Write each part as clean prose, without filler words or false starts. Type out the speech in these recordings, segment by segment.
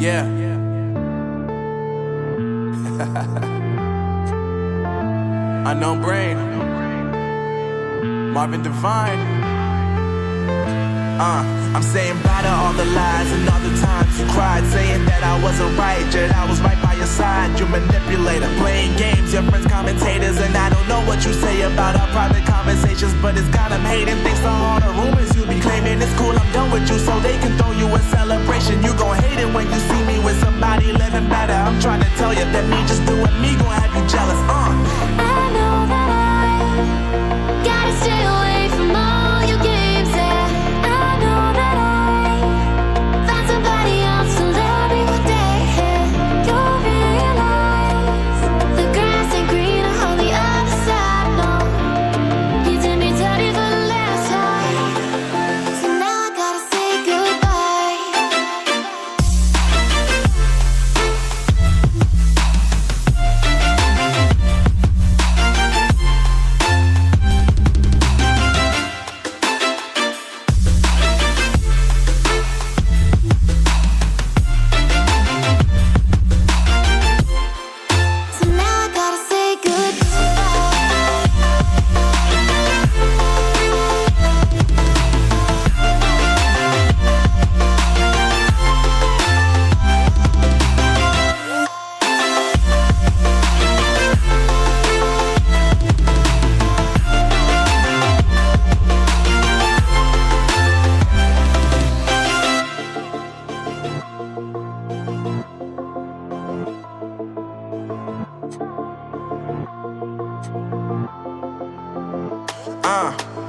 Yeah. Unknown Brain, Marvin Devine. I'm saying bye to all the lies and all the times you cried, saying that I wasn't right, yet I was right by your side. You manipulator, playing games, your friends commentators, and I don't know what you say about our private conversations, but it's got them hating. Thanks to all the rumors you be claiming. It's cool, I'm done with you, so they can throw you a celebration. You gon' hate it when you see me with somebody living better. I'm trying to tell you that me just doing me gon' have you jealous. I know that I gotta stay away from all your games, yeah. I know that I found somebody else to love me one day, yeah. You'll realize the grass ain't greener on the other side, no. You did me dirty for the last time, so now I gotta say goodbye. So now I gotta say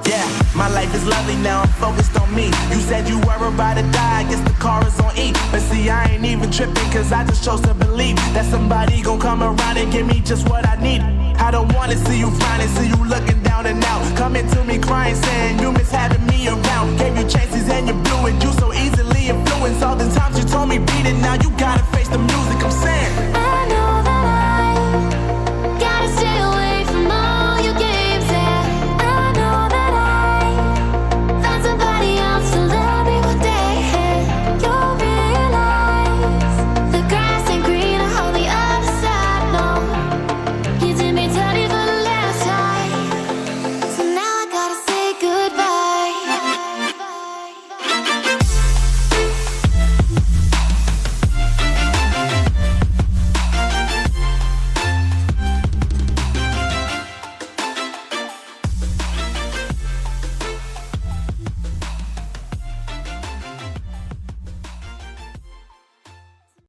Yeah, my life is lovely now, I'm focused on me. You said you were about to die, I guess the car is on E. But see, I ain't even tripping, cause I just chose to believe that somebody gon' come around and give me just what I need. I don't wanna see you finding, see you looking down and out, coming to me crying, saying you miss having